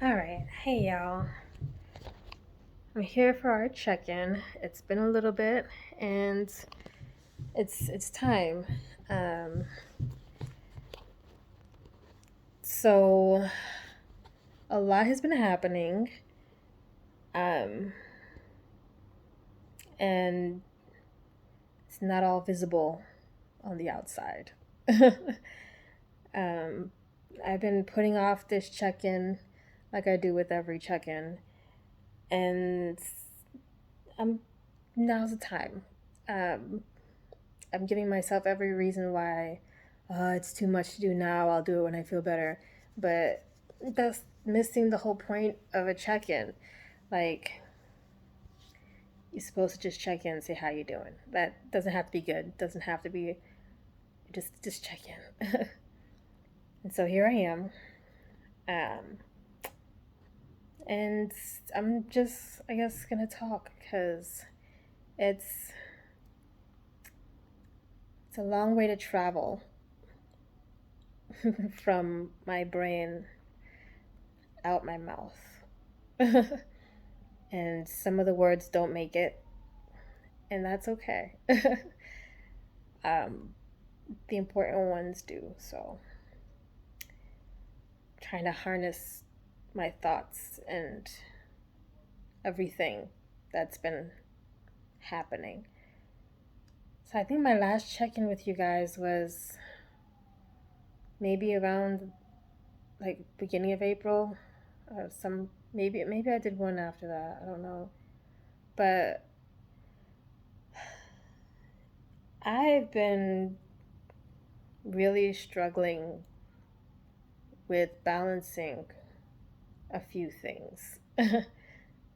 All right. Hey, y'all. I'm here for our check-in. It's been a little bit, and it's time. Um, so a lot has been happening, um, and it's not all visible on the outside. um, I've been putting off this check-in, like I do with every check-in, and I'm now's the time. Um, I'm giving myself every reason why it's too much to do now. I'll do it when I feel better. But that's missing the whole point of a check in. Like, you're supposed to just check in and say how you doing. That doesn't have to be good. Doesn't have to be just check in. And so here I am. Um, and I'm just, I guess, gonna talk because it's it's a long way to travel from my brain out my mouth. And some of the words don't make it, and that's okay. um, the important ones do. So, trying to harness my thoughts and everything that's been happening. So, I think my last check in with you guys was maybe around like beginning of April. Some maybe I did one after that. I don't know, but I've been really struggling with balancing a few things.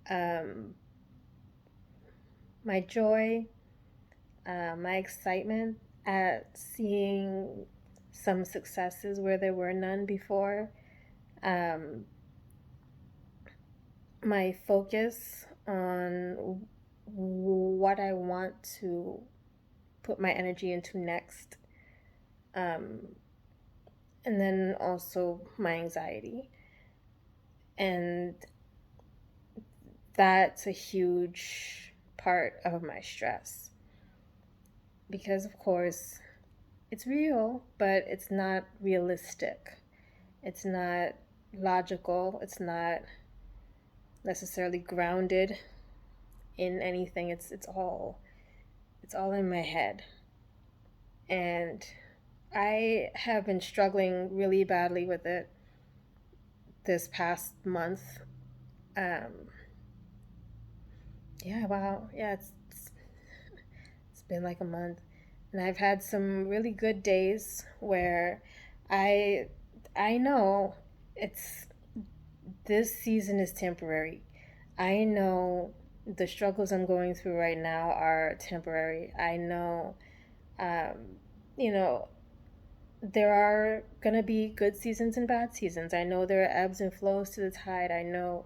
um, my joy, my excitement at seeing some successes where there were none before, um, my focus on what I want to put my energy into next, um, and then also my anxiety. And that's a huge part of my stress because, of course, it's real, but it's not realistic. It's not logical. It's not necessarily grounded in anything. It's all in my head. And I have been struggling really badly with it this past month. Um, yeah, wow. Yeah, it's been like a month. And I've had some really good days where I I know it's this season is temporary. I know the struggles I'm going through right now are temporary. I know, um, you know, there are gonna be good seasons and bad seasons. I know there are ebbs and flows to the tide. I know.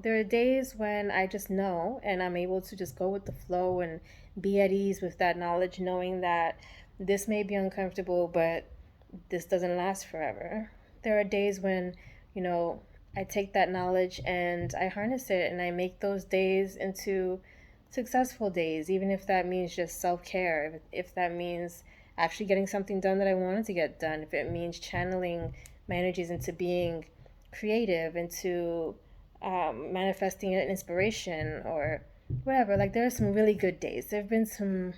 There are days when I just know and I'm able to just go with the flow and be at ease with that knowledge, knowing that this may be uncomfortable, but this doesn't last forever. There are days when, you know, I take that knowledge and I harness it and I make those days into successful days, even if that means just self care, if that means actually getting something done that I wanted to get done, if it means channeling my energies into being creative, into manifesting an inspiration or whatever. Like there are some really good days. There have been some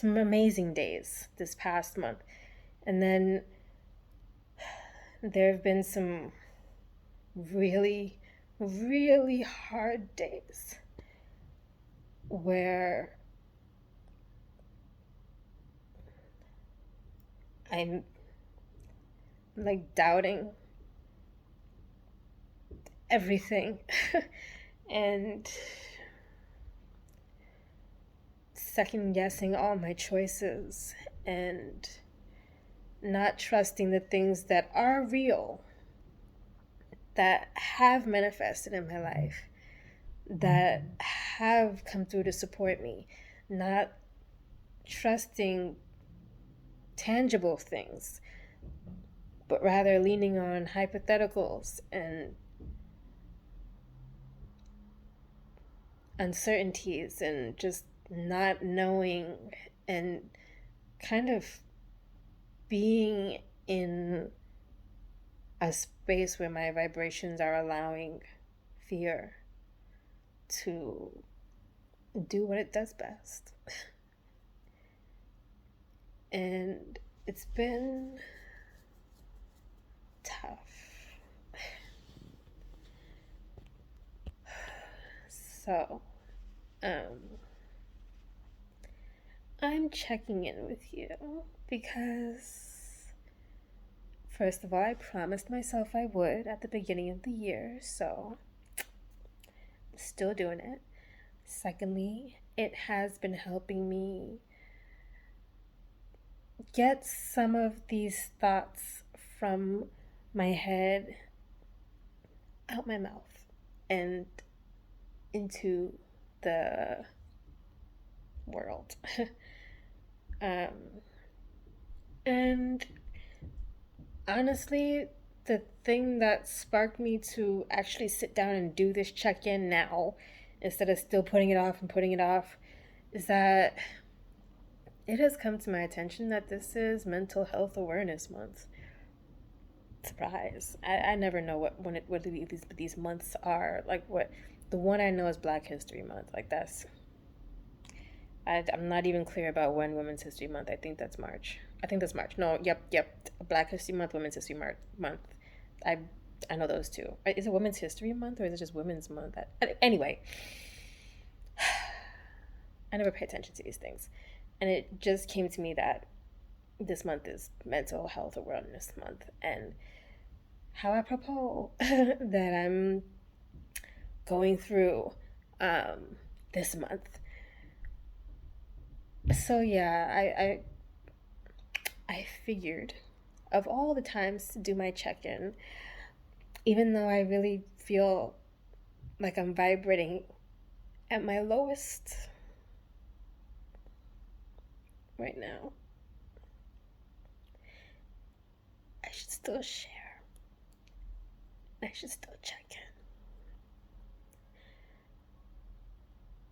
amazing days this past month, and then there have been some really, really hard days where I'm like doubting everything and second guessing all my choices and not trusting the things that are real, that have manifested in my life, that have come through to support me, not trusting tangible things but rather leaning on hypotheticals and uncertainties and just not knowing, and kind of being in a space where my vibrations are allowing fear to do what it does best. And it's been tough. So, I'm checking in with you because, first of all, I promised myself I would at the beginning of the year, so I'm still doing it. Secondly, it has been helping me get some of these thoughts from my head out my mouth and into the world. And honestly, the thing that sparked me to actually sit down and do this check-in now, instead of still putting it off, is that it has come to my attention that this is Mental Health Awareness Month. Surprise. I never know what these months are. Like, what the one I know is Black History Month. Like, I'm not even clear about when Women's History Month. I think that's March. No, yep. Black History Month, Women's History Month. I know those two. Is it Women's History Month or is it just Women's Month? Anyway, I never pay attention to these things. And it just came to me that this month is Mental Health Awareness Month, and how apropos that I'm going through this month. So yeah, I figured, of all the times to do my check-in, even though I really feel like I'm vibrating at my lowest right now, I should still share. I should still check in.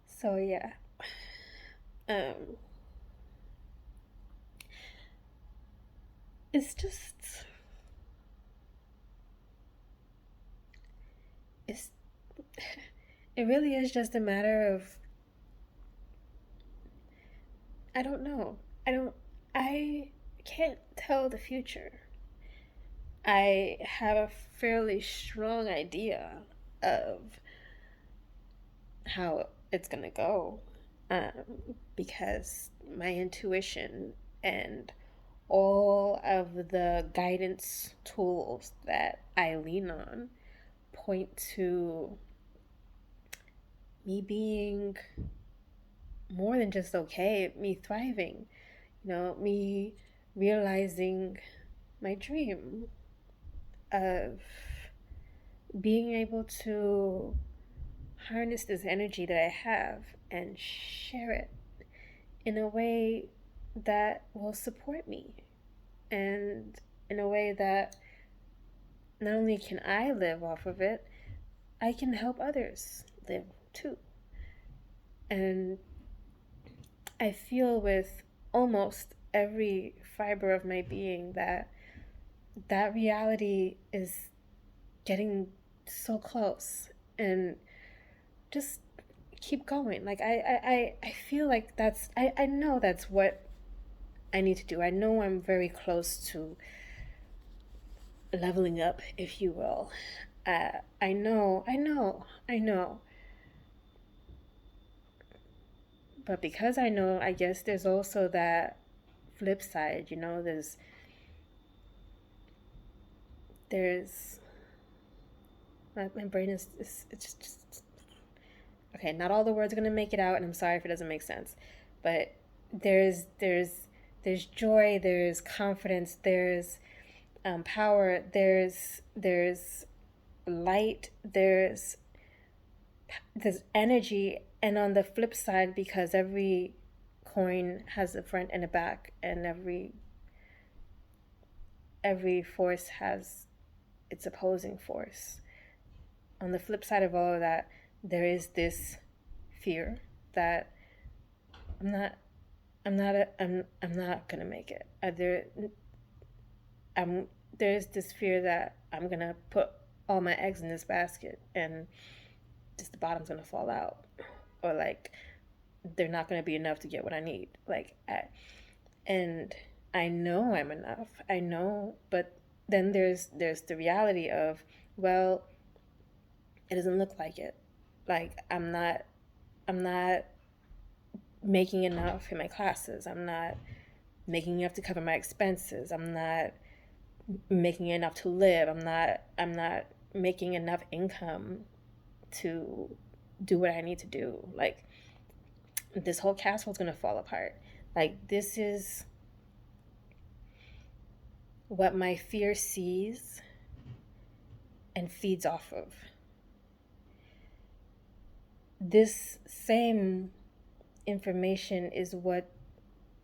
So yeah. It's just, it really is just a matter of, I don't know. I can't tell the future. I have a fairly strong idea of how it's gonna go, because my intuition and all of the guidance tools that I lean on point to me being more than just okay, me thriving, me realizing my dream of being able to harness this energy that I have and share it in a way that will support me, and in a way that not only can I live off of it, I can help others live too. And I feel with almost every fiber of my being that reality is getting so close, and just keep going. Like, I feel like I know that's what I need to do. I know I'm very close to leveling up, if you will. I know. But because I know, I guess there's also that flip side, there's my brain is it's just okay. Not all the words are gonna make it out, and I'm sorry if it doesn't make sense. But there's joy, there's confidence, there's power, there's light, there's energy. And on the flip side, because every coin has a front and a back, and every force has its opposing force. On the flip side of all of that, there is this fear that I'm not gonna make it. There's this fear that I'm gonna put all my eggs in this basket and just the bottom's gonna fall out, or like they're not gonna be enough to get what I need. And I know I'm enough. I know, but then there's the reality of, well, it doesn't look like it. Like I'm not making enough in my classes. I'm not making enough to cover my expenses. I'm not making enough to live. I'm not making enough income to do what I need to do. Like, this whole castle's gonna fall apart. Like, this is what my fear sees and feeds off of. This same information is what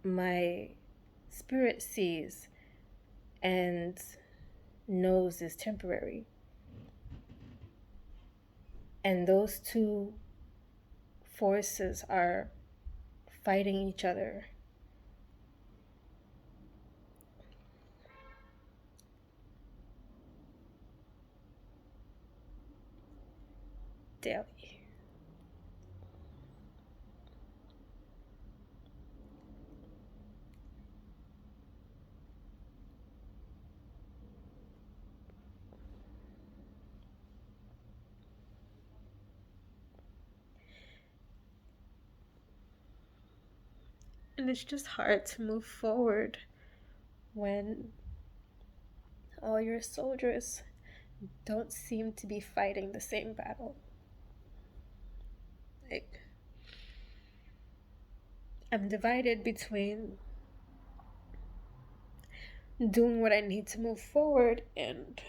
my spirit sees and knows is temporary. And those two forces are fighting each other daily. And it's just hard to move forward when all your soldiers don't seem to be fighting the same battle. Like, I'm divided between doing what I need to move forward and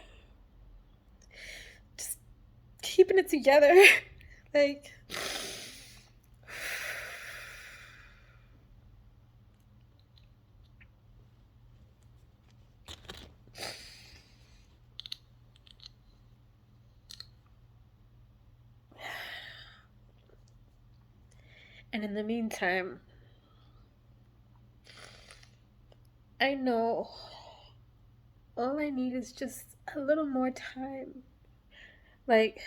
just keeping it together. Like, and in the meantime, I know all I need is just a little more time. Like,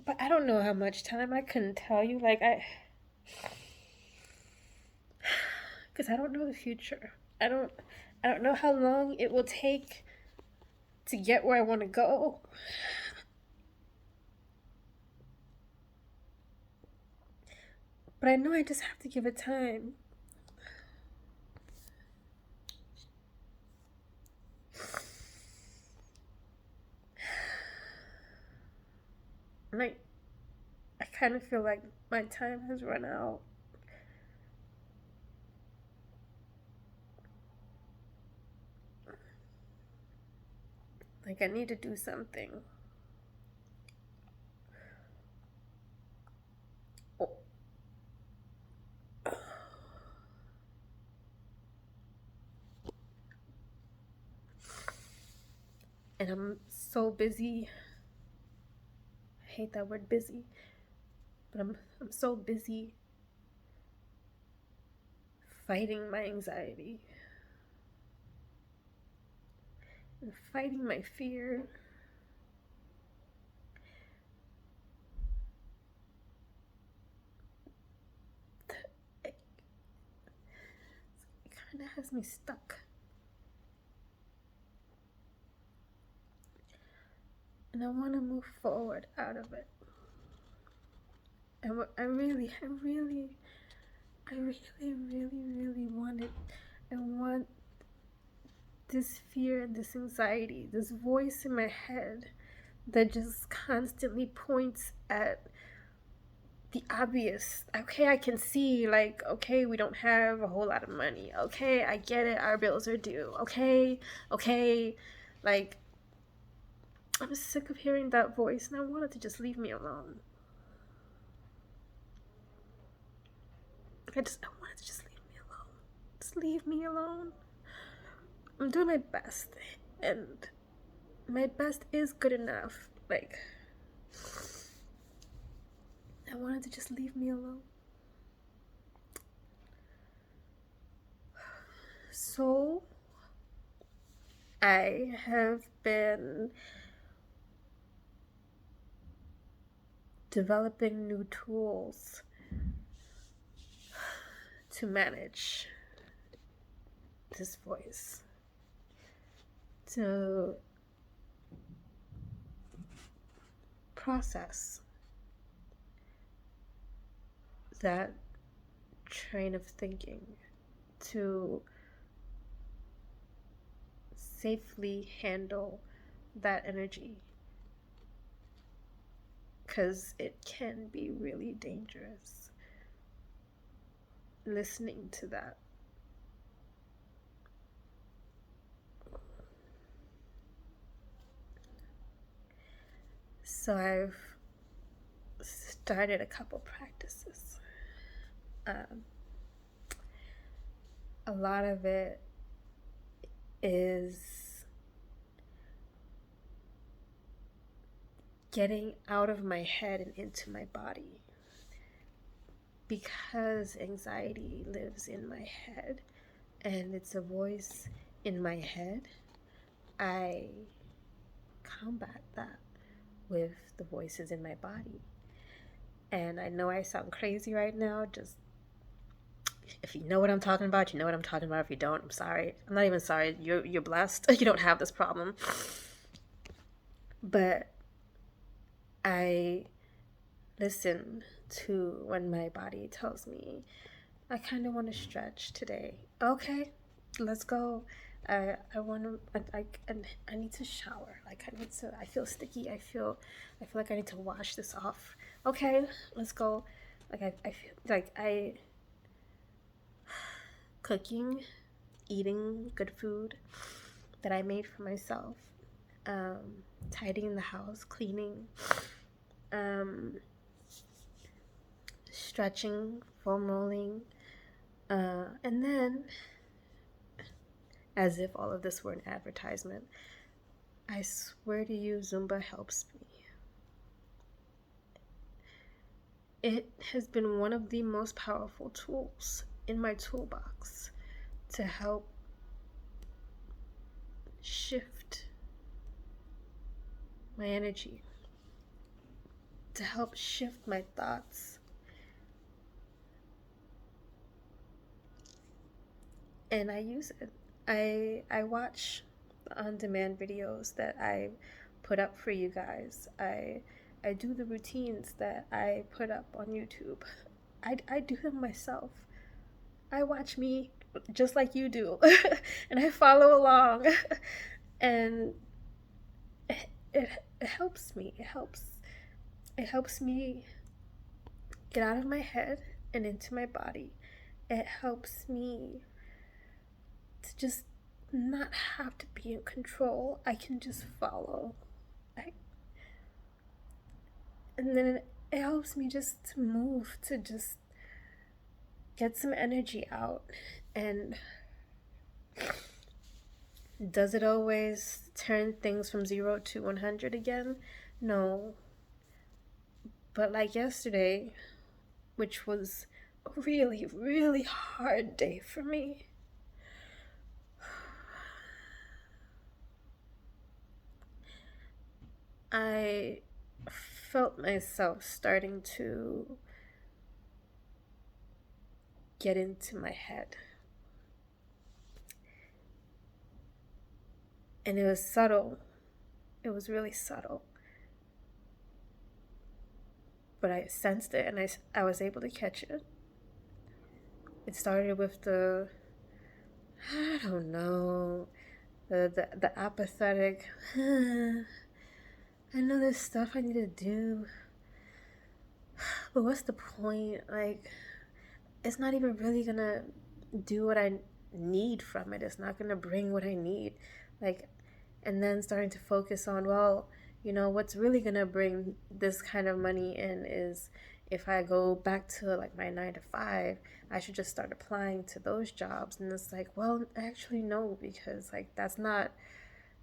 but I don't know how much time. I couldn't tell you. Because I don't know the future. I don't know how long it will take to get where I want to go. But I know I just have to give it time. And I kind of feel like my time has run out. Like, I need to do something. Oh. And I'm so busy. I hate that word busy. But I'm so busy fighting my anxiety and fighting my fear. It kind of has me stuck. And I want to move forward out of it. And I really want it. I want this fear and this anxiety, this voice in my head that just constantly points at the obvious. Okay, I can see, like, okay, we don't have a whole lot of money. Okay, I get it, our bills are due. Okay, like, I'm sick of hearing that voice and I want it to just leave me alone. I want it to just leave me alone. Just leave me alone. I'm doing my best, and my best is good enough. Like, I wanted to just leave me alone. So, I have been developing new tools to manage this voice, to process that train of thinking, to safely handle that energy, because it can be really dangerous listening to that. So I've started a couple practices. A lot of it is getting out of my head and into my body. Because anxiety lives in my head and it's a voice in my head, I combat that with the voices in my body. And I know I sound crazy right now. Just, if you know what I'm talking about, you know what I'm talking about. If you don't, I'm sorry. I'm not even sorry. You're blessed. You don't have this problem. But I listen to when my body tells me, I kind of want to stretch today. Okay, let's go. I want to. I need to shower. Like, I feel sticky. I feel like I need to wash this off. Okay, let's go. Like, I feel like cooking, eating good food that I made for myself, tidying the house, cleaning, stretching, foam rolling, and then, as if all of this were an advertisement, I swear to you, Zumba helps me. It has been one of the most powerful tools in my toolbox to help shift my energy, to help shift my thoughts. And I use it. I watch on-demand videos that I put up for you guys. I do the routines that I put up on YouTube. I do them myself. I watch me just like you do, and I follow along, and it helps me. It helps me get out of my head and into my body. It helps me to just not have to be in control. I can just follow. And then it helps me just to move, to just get some energy out. And does it always turn things from 0 to 100 again? No. But like yesterday, which was a really, really hard day for me, I felt myself starting to get into my head. And it was subtle. It was really subtle. But I sensed it, and I was able to catch it. It started with the apathetic, I know there's stuff I need to do, but what's the point? Like, it's not even really gonna do what I need from it. It's not gonna bring what I need. Like, and then starting to focus on, well, what's really gonna bring this kind of money in is if I go back to like my 9 to 5, I should just start applying to those jobs. And it's like, well, actually, no, because like that's not,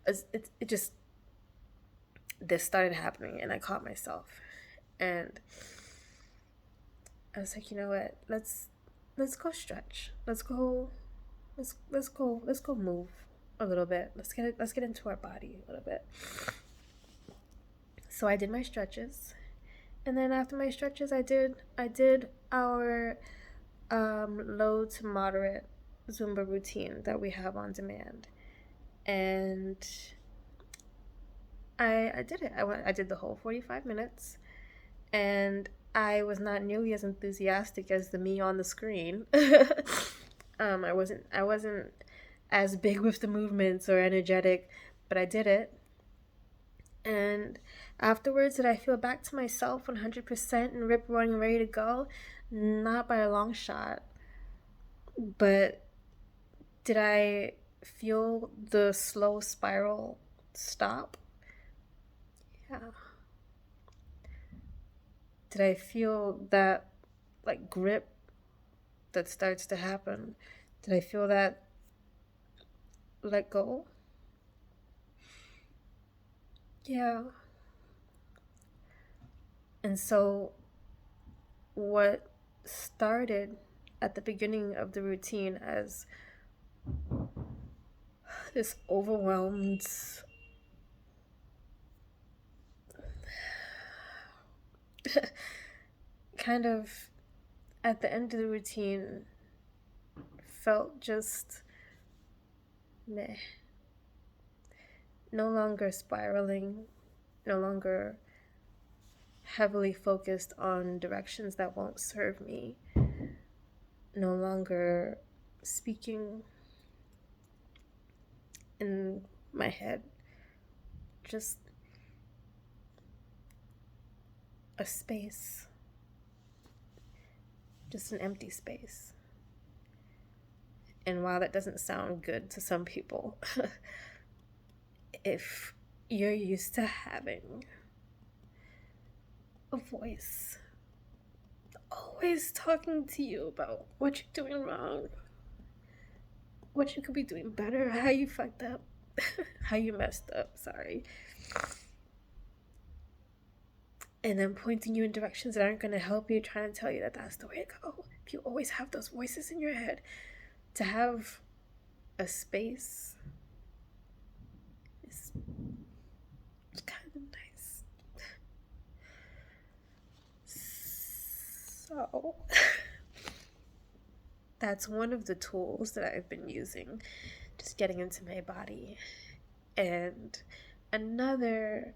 it just, this started happening and I caught myself. And I was like, you know what, let's go stretch. Let's go move a little bit. Let's get into our body a little bit. So I did my stretches. And then after my stretches, I did our low to moderate Zumba routine that we have on demand, and I did it. I did the whole 45 minutes, and I was not nearly as enthusiastic as the me on the screen. I wasn't as big with the movements or energetic, but I did it. And afterwards, did I feel back to myself 100% and rip roaring ready to go? Not by a long shot. But did I feel the slow spiral stop? Yeah. Did I feel that like grip that starts to happen? Did I feel that let go? Yeah. And so what started at the beginning of the routine as this overwhelmed kind of at the end of the routine felt just meh. No longer spiraling, no longer heavily focused on directions that won't serve me, no longer speaking in my head, just a space, just an empty space. And while that doesn't sound good to some people, if you're used to having a voice always talking to you about what you're doing wrong, what you could be doing better, how you fucked up, how you messed up, sorry, and then pointing you in directions that aren't going to help you, trying to tell you that that's the way to go. If you always have those voices in your head, to have a space is kind of nice. So that's one of the tools that I've been using, just getting into my body. And another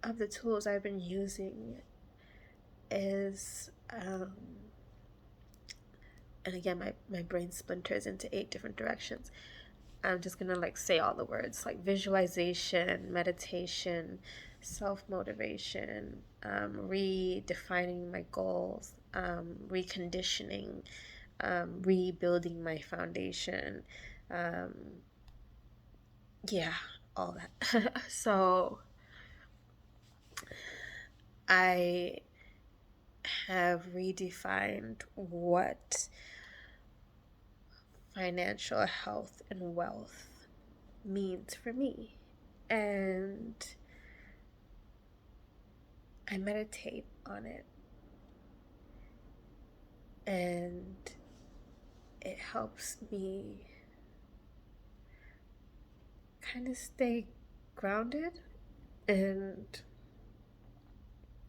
of the tools I've been using is and again, my brain splinters into 8 different directions. I'm just gonna like say all the words, like visualization, meditation, self-motivation, redefining my goals, reconditioning, rebuilding my foundation, yeah, all that. So I have redefined what financial health and wealth means for me. And I meditate on it. And it helps me kind of stay grounded and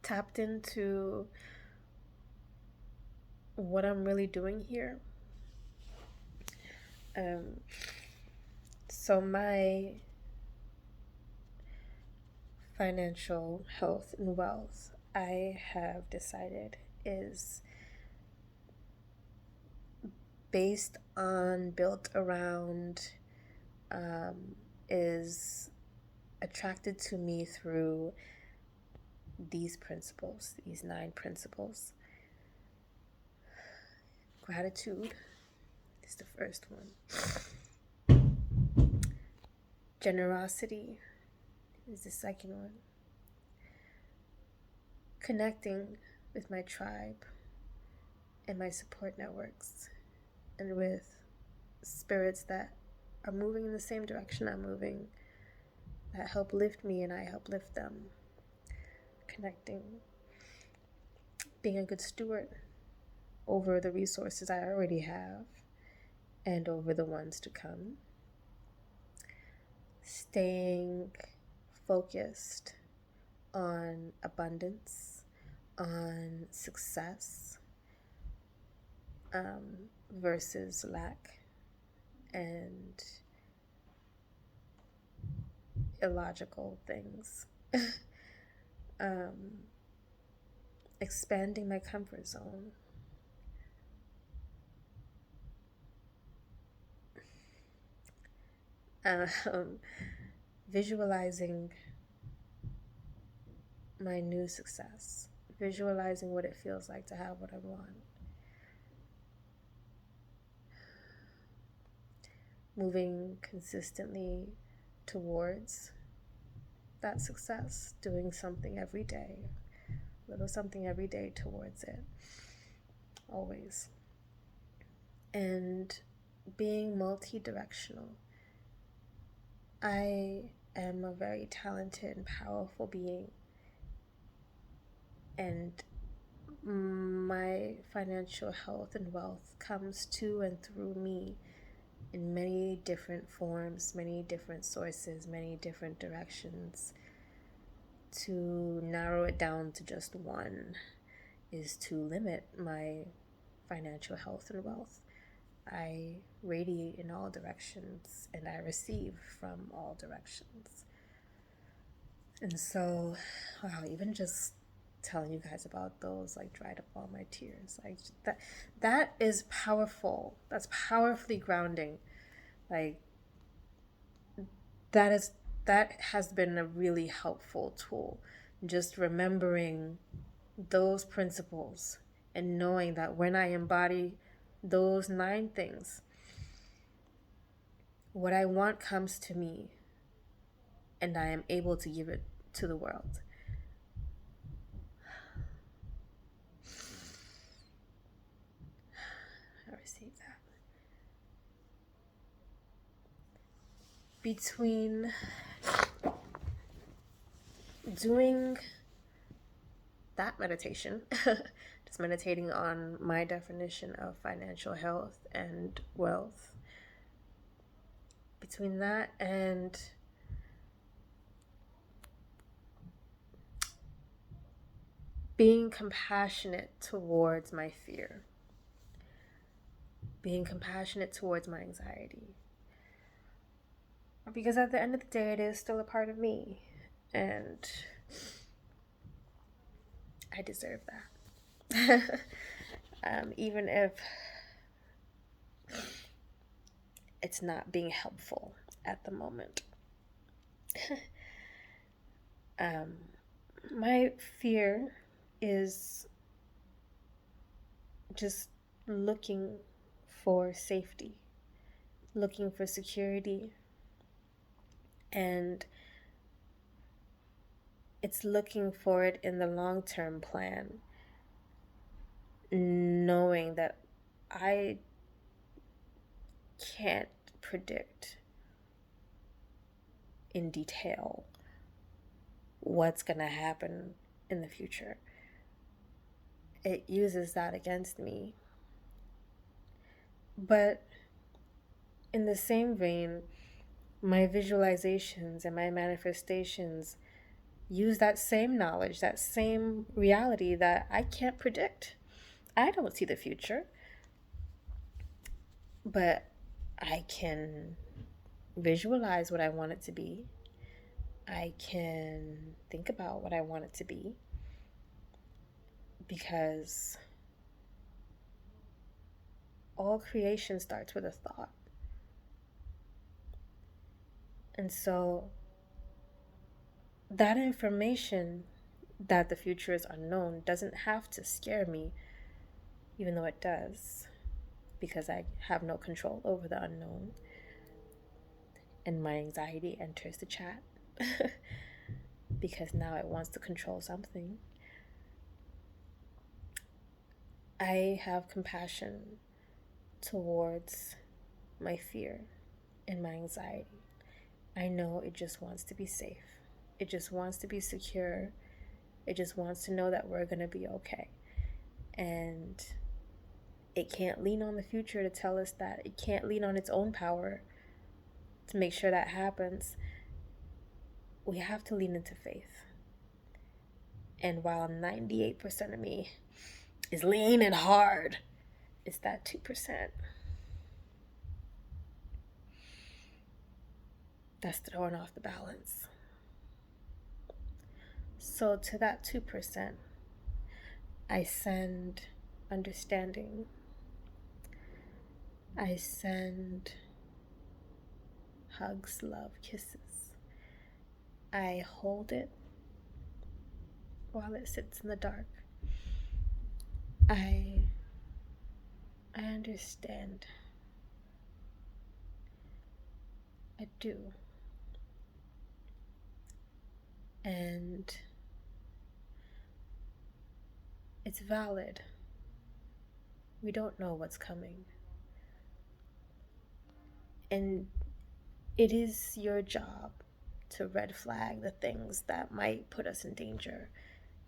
tapped into what I'm really doing here. So my financial health and wealth, I have decided, is built around, is attracted to me through these principles, these 9 principles. Gratitude is the first one. Generosity is the second one. Connecting with my tribe and my support networks, and with spirits that are moving in the same direction I'm moving, that help lift me and I help lift them. Connecting, being a good steward over the resources I already have and over the ones to come. Staying focused on abundance, on success, versus lack and illogical things. Expanding my comfort zone. Visualizing my new success, visualizing what it feels like to have what I want. Moving consistently towards that success, doing something every day, a little something every day towards it, always. And being multi-directional. I am a very talented and powerful being, and my financial health and wealth comes to and through me in many different forms, many different sources, many different directions. To narrow it down to just one is to limit my financial health and wealth. I radiate in all directions and I receive from all directions. And so, wow, even just telling you guys about those like dried up all my tears. Like that is powerful. That's powerfully grounding. Like that has been a really helpful tool. Just remembering those principles and knowing that when I embody those 9 things, what I want comes to me and I am able to give it to the world. I received that. Between doing that meditation, just meditating on my definition of financial health and wealth, between that and being compassionate towards my fear, being compassionate towards my anxiety, because at the end of the day, it is still a part of me, and I deserve that. Even if it's not being helpful at the moment. My fear is just looking for safety, looking for security, and it's looking for it in the long-term plan, knowing that I can't predict in detail what's going to happen in the future. It uses that against me. But in the same vein, my visualizations and my manifestations use that same knowledge, that same reality that I can't predict. I don't see the future, but I can visualize what I want it to be. I can think about what I want it to be, because all creation starts with a thought. And so that information that the future is unknown doesn't have to scare me, even though it does, because I have no control over the unknown. And my anxiety enters the chat because now it wants to control something. I have compassion towards my fear and my anxiety. I know it just wants to be safe. It just wants to be secure. It just wants to know that we're going to be okay. And it can't lean on the future to tell us that. It can't lean on its own power to make sure that happens. We have to lean into faith. And while 98% of me is leaning hard, it's that 2% that's throwing off the balance. So to that 2%, I send understanding. I send hugs, love, kisses. I hold it while it sits in the dark. I understand. I do. And it's valid. We don't know what's coming. And it is your job to red flag the things that might put us in danger.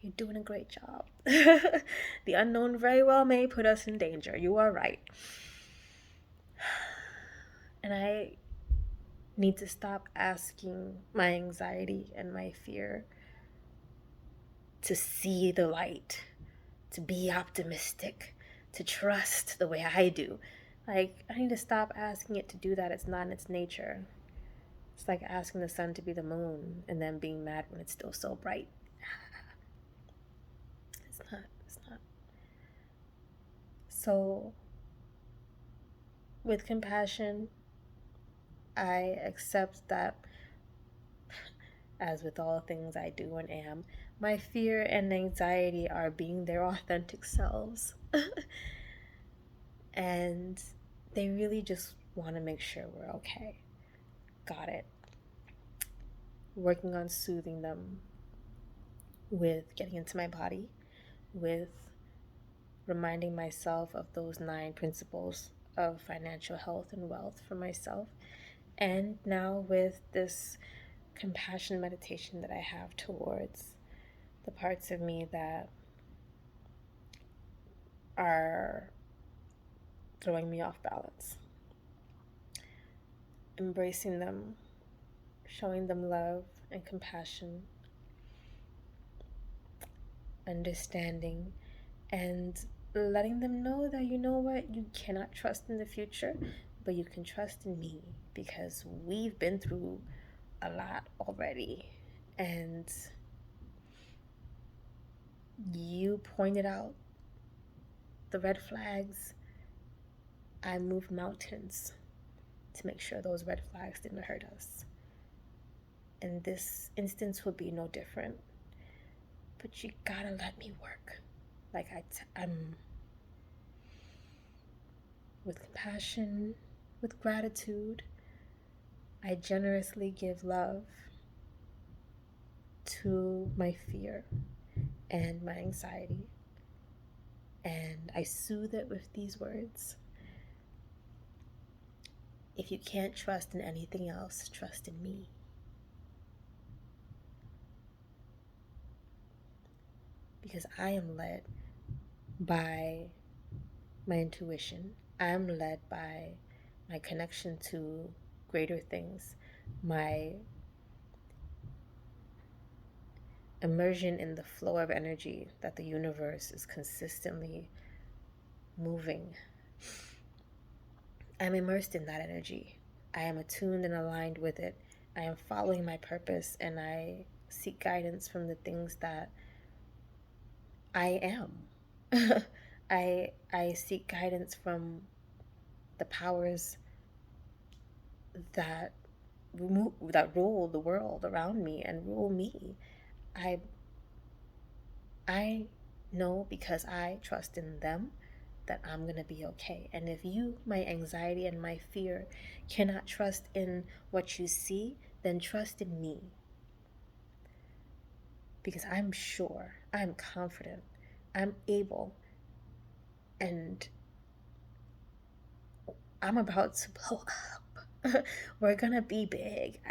You're doing a great job. The unknown very well may put us in danger. You are right. And I need to stop asking my anxiety and my fear to see the light, to be optimistic, to trust the way I do. Like, I need to stop asking it to do that. It's not in its nature. It's like asking the sun to be the moon and then being mad when it's still so bright. It's not. So, with compassion, I accept that, as with all things I do and am, my fear and anxiety are being their authentic selves. And they really just want to make sure we're okay. Got it. Working on soothing them with getting into my body, with reminding myself of those 9 principles of financial health and wealth for myself, and now with this compassion meditation that I have towards the parts of me that are throwing me off balance. Embracing them, showing them love and compassion, understanding, and letting them know that, you know what, you cannot trust in the future, but you can trust in me, because we've been through a lot already. And you pointed out the red flags. I moved mountains to make sure those red flags didn't hurt us. And this instance would be no different. But you gotta let me work. Like I'm with compassion, with gratitude, I generously give love to my fear and my anxiety. And I soothe it with these words. If you can't trust in anything else, trust in me. Because I am led by my intuition. I'm led by my connection to greater things, my immersion in the flow of energy that the universe is consistently moving. I'm immersed in that energy. I am attuned and aligned with it. I am following my purpose, and I seek guidance from the things that I am. I seek guidance from the powers that rule the world around me and rule me. I know, because I trust in them, that I'm gonna be okay. And if you, my anxiety and my fear, cannot trust in what you see, then trust in me. Because I'm sure, I'm confident, I'm able And I'm about to blow up. We're gonna be big.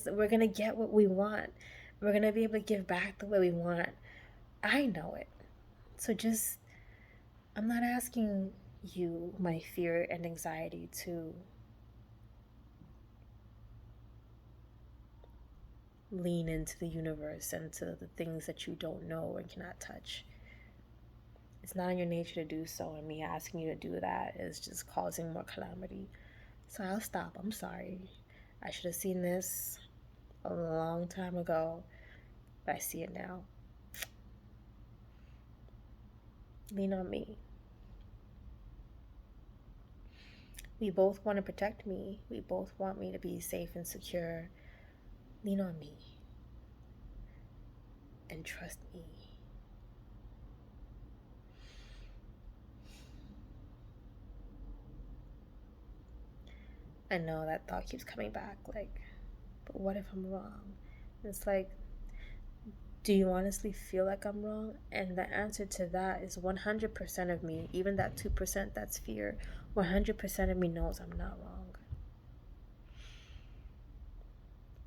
We're gonna get what we want. We're gonna be able to give back the way we want. I know it. So I'm not asking you, my fear and anxiety, to lean into the universe and to the things that you don't know and cannot touch. It's not in your nature to do so, and me asking you to do that is just causing more calamity. So I'll stop. I'm sorry. I should have seen this a long time ago, but I see it now. Lean on me. We both want to protect me. We both want me to be safe and secure. Lean on me. And trust me. I know that thought keeps coming back, like, but what if I'm wrong? It's like, do you honestly feel like I'm wrong? And the answer to that is 100% of me, even that 2% that's fear, 100% of me knows I'm not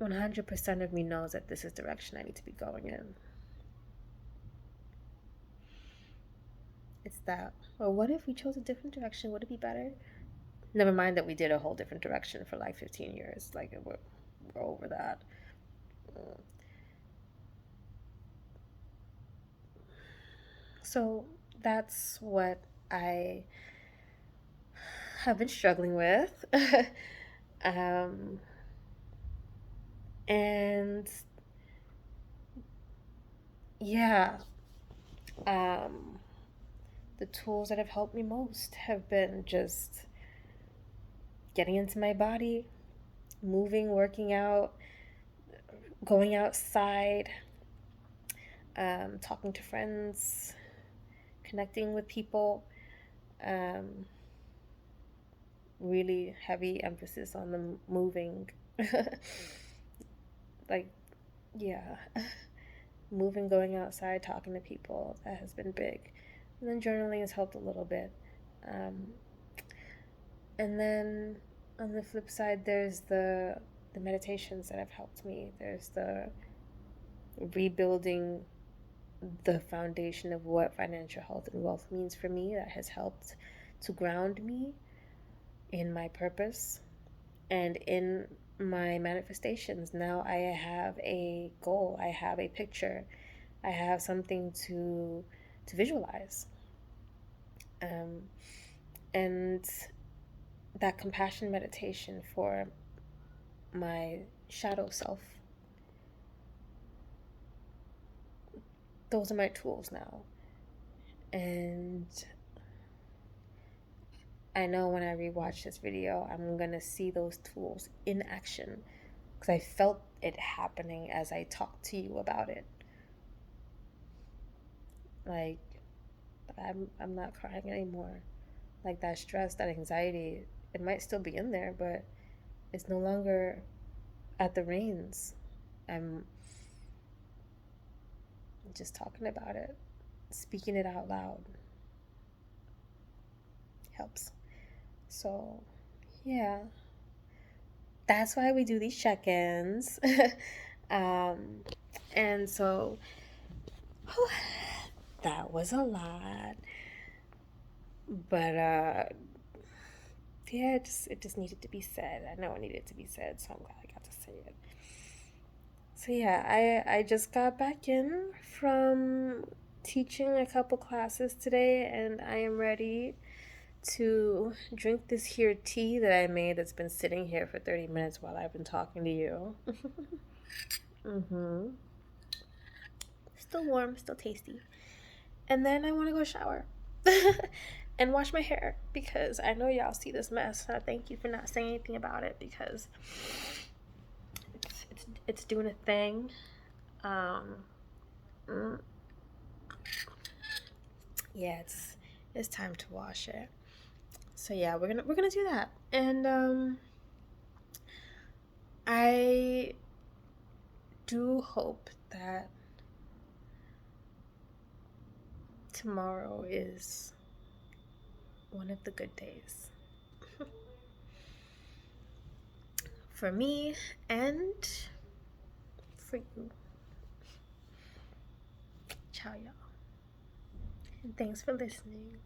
wrong. 100% of me knows that this is the direction I need to be going in. It's that, well, what if we chose a different direction? Would it be better? Never mind that we did a whole different direction for like 15 years. Like, we're over that. So that's what I have been struggling with. And yeah, the tools that have helped me most have been just getting into my body, moving, working out, going outside, talking to friends, connecting with people. Really heavy emphasis on the moving. Like, yeah. Moving, going outside, talking to people, that has been big. And then journaling has helped a little bit. And then on the flip side, there's the meditations that have helped me. There's the rebuilding the foundation of what financial health and wealth means for me. That has helped to ground me in my purpose and in my manifestations. Now I have a goal, I have a picture, I have something to visualize. And that compassion meditation for my shadow self, those are my tools now. And I know when I rewatch this video, I'm gonna see those tools in action, because I felt it happening as I talked to you about it. Like, I'm not crying anymore. Like, that stress, that anxiety, it might still be in there, but it's no longer at the reins. I'm just talking about it, speaking it out loud helps. So, yeah, that's why we do these check-ins. And so, that was a lot, but yeah, it just needed to be said. I know it needed to be said, so I'm glad I got to say it. So yeah, I just got back in from teaching a couple classes today, and I am ready to drink this here tea that I made that's been sitting here for 30 minutes while I've been talking to you. Mm-hmm. Still warm, still tasty. And then I want to go shower and wash my hair, because I know y'all see this mess. I thank you for not saying anything about it, because it's doing a thing. Yeah, it's time to wash it. So yeah, we're gonna do that. And I do hope that tomorrow is one of the good days for me and for you. Ciao, y'all. And thanks for listening.